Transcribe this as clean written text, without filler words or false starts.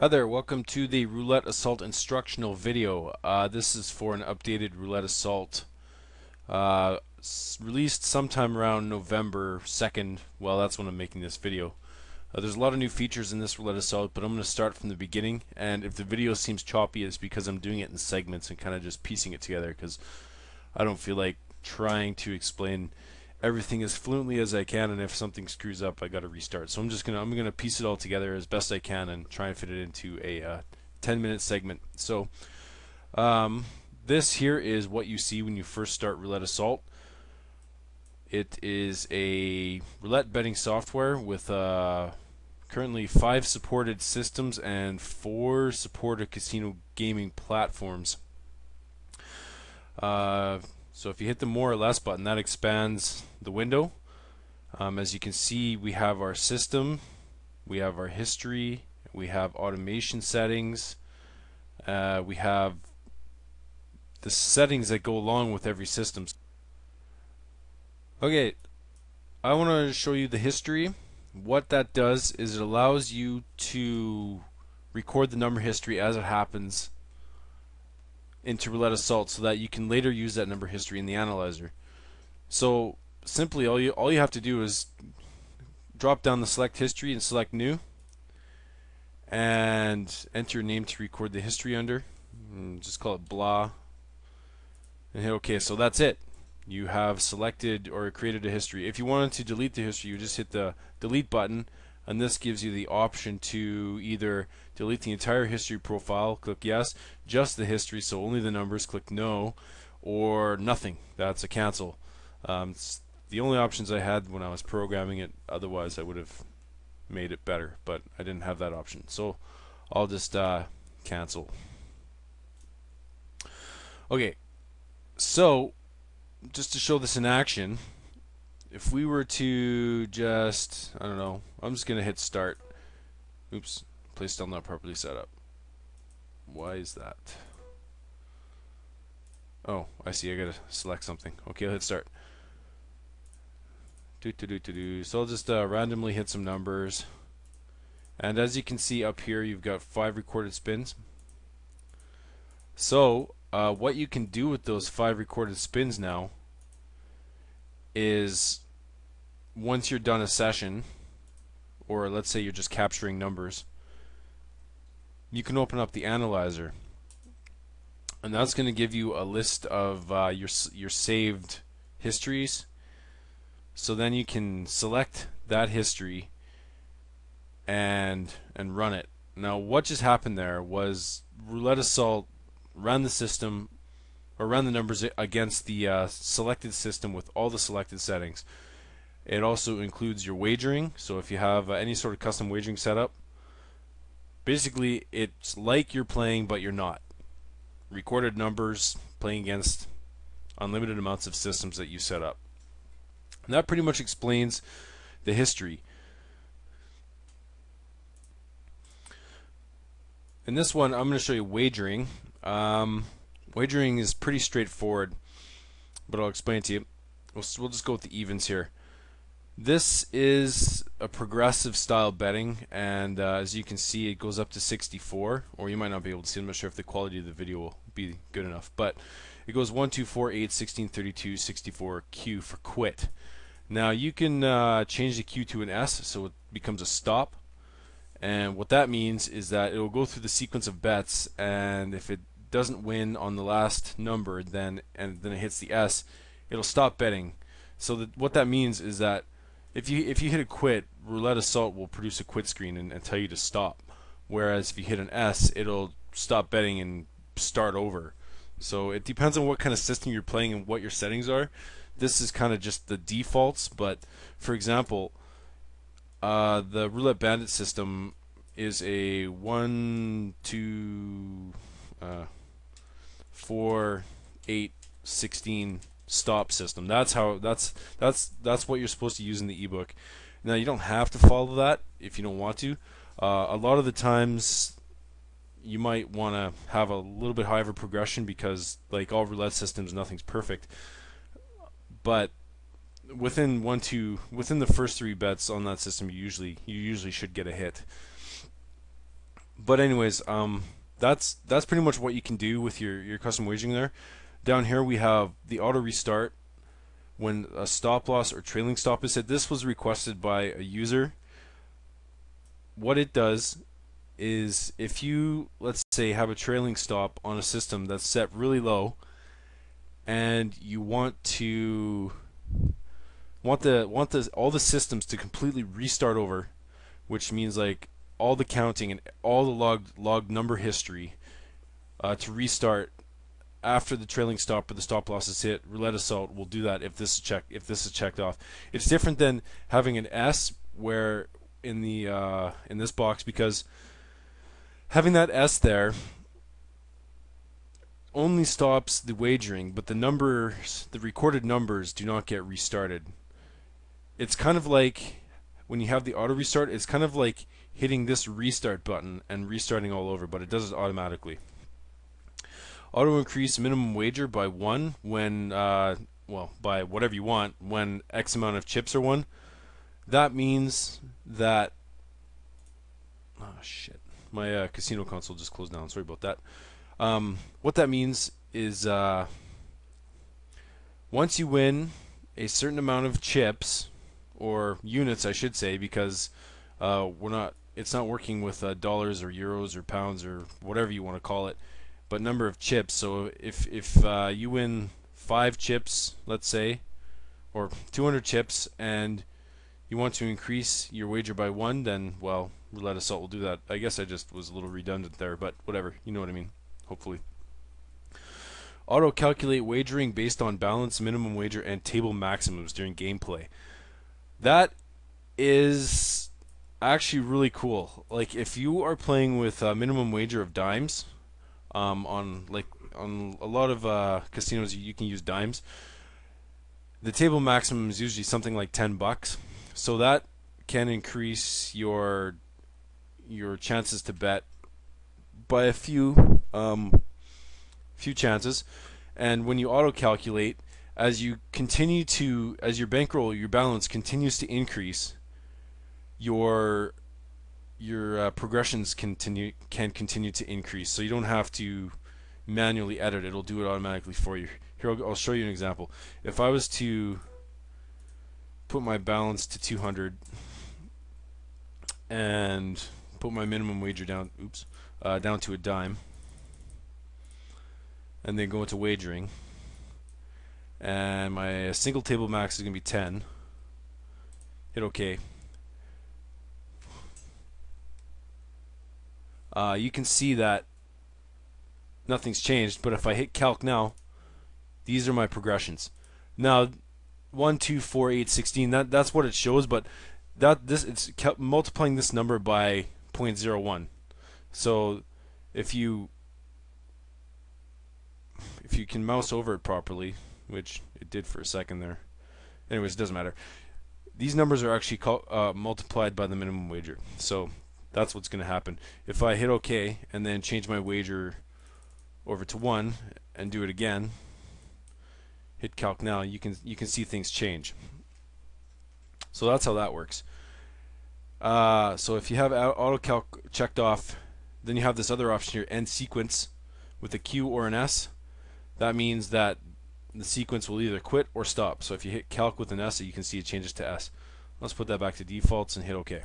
Hi there, welcome to the Roulette Assault instructional video. This is for an updated Roulette Assault released sometime around November 2nd. Well, that's when I'm making this video. There's a lot of new features in this Roulette Assault, but I'm going to start from the beginning, and if the video seems choppy, it's because I'm doing it in segments and kind of just piecing it together because I don't feel like trying to explain everything as fluently as I can, and if something screws up, I got to restart. So I'm gonna piece it all together as best I can and try and fit it into a 10-minute segment. So this here is what you see when you first start Roulette Assault. It is a roulette betting software with currently 5 supported systems and 4 supported casino gaming platforms. So if you hit the more or less button, that expands the window. As you can see, we have our system, we have our history, we have automation settings, we have the settings that go along with every system. Okay, I want to show you the history. What that does is it allows you to record the number history as it happens into Roulette Assault so that you can later use that number history in the analyzer. So simply all you have to do is drop down the select history and select new and enter your name to record the history under. Just call it blah and hit OK. So that's it. You have selected or created a history. If you wanted to delete the history, you just hit the delete button, and this gives you the option to either delete the entire history profile, click yes, just the history, so only the numbers, click no, or nothing, that's a cancel. It's the only options I had when I was programming it. Otherwise I would have made it better, but I didn't have that option, so I'll just cancel. Okay, so just to show this in action, if we were to just, I don't know, I'm just going to hit start. Oops, place still not properly set up. Why is that? Oh, I see, I gotta select something. Okay, I'll hit start. So I'll just randomly hit some numbers. And as you can see up here, you've got 5 recorded spins. So what you can do with those 5 recorded spins now is, once you're done a session, or let's say you're just capturing numbers, you can open up the analyzer, and that's going to give you a list of your saved histories. So then you can select that history and run it. Now what just happened there was Roulette Assault ran the system, or ran the numbers against the selected system with all the selected settings. It also includes your wagering, so if you have any sort of custom wagering setup, basically it's like you're playing but you're not. Recorded numbers playing against unlimited amounts of systems that you set up. And that pretty much explains the history. In this one, I'm going to show you wagering. Wagering is pretty straightforward, but I'll explain it to you. We'll just go with the evens here. This is a progressive style betting, and as you can see, it goes up to 64, or you might not be able to see. I'm not sure if the quality of the video will be good enough, but it goes 1, 2, 4, 8, 16, 32, 64, Q for quit. Now you can change the Q to an S, so it becomes a stop, and what that means is that it will go through the sequence of bets, and if it doesn't win on the last number, then it hits the S, it'll stop betting. So what that means is that if you hit a quit, Roulette Assault will produce a quit screen and tell you to stop. Whereas if you hit an S, it'll stop betting and start over. So it depends on what kind of system you're playing and what your settings are. This is kind of just the defaults, but for example, the Roulette Bandit system is a 1, 2, 4, 8, 16 stop system. That's what you're supposed to use in the ebook. Now you don't have to follow that if you don't want to. A lot of the times you might want to have a little bit higher of a progression because, like all roulette systems, nothing's perfect. But within the first 3 bets on that system, you usually should get a hit. But anyways, that's pretty much what you can do with your custom wagering there. Down here we have the auto restart when a stop loss or trailing stop is hit. This was requested by a user. What it does is if you, let's say, have a trailing stop on a system that's set really low and you want all the systems to completely restart over, which means like all the counting and all the logged number history to restart after the trailing stop or the stop loss is hit. Roulette Assault will do that if this is checked off. It's different than having an S where in this box, because having that S there only stops the wagering, but the recorded numbers do not get restarted. It's kind of like when you have the auto restart, it's kind of like hitting this restart button and restarting all over, but it does it automatically. Auto increase minimum wager by 1 when, well, by whatever you want, when X amount of chips are won. That means that, oh shit, my casino console just closed down, sorry about that. What that means is once you win a certain amount of chips, or units I should say, because it's not working with dollars or euros or pounds or whatever you want to call it, but number of chips. So if you win 5 chips, let's say, or 200 chips, and you want to increase your wager by 1, then, well, Roulette Assault will do that. I guess I just was a little redundant there, but whatever, you know what I mean, hopefully. Auto calculate wagering based on balance, minimum wager, and table maximums during gameplay. That is actually really cool. Like if you are playing with a minimum wager of dimes, on a lot of casinos you can use dimes. The table maximum is usually something like $10, so that can increase your chances to bet by a few chances. And when you auto calculate, as your bankroll, your balance continues to increase, your progressions can continue to increase, so you don't have to manually edit it. It'll do it automatically for you. Here, I'll show you an example. If I was to put my balance to 200 and put my minimum wager down to a dime, and then go into wagering, and my single table max is going to be 10, hit OK. You can see that nothing's changed, but if I hit calc now, these are my progressions. Now 1, 2, 4, 8, 16, that's what it shows, but it's multiplying this number by 0.01. So if you can mouse over it properly, which it did for a second there, anyways, it doesn't matter. These numbers are actually multiplied by the minimum wager. So that's what's going to happen. If I hit OK and then change my wager over to 1 and do it again, hit calc now, you can see things change. So that's how that works. So if you have auto calc checked off, then you have this other option here, end sequence, with a Q or an S. That means that the sequence will either quit or stop. So if you hit calc with an S, you can see it changes to S. Let's put that back to defaults and hit OK.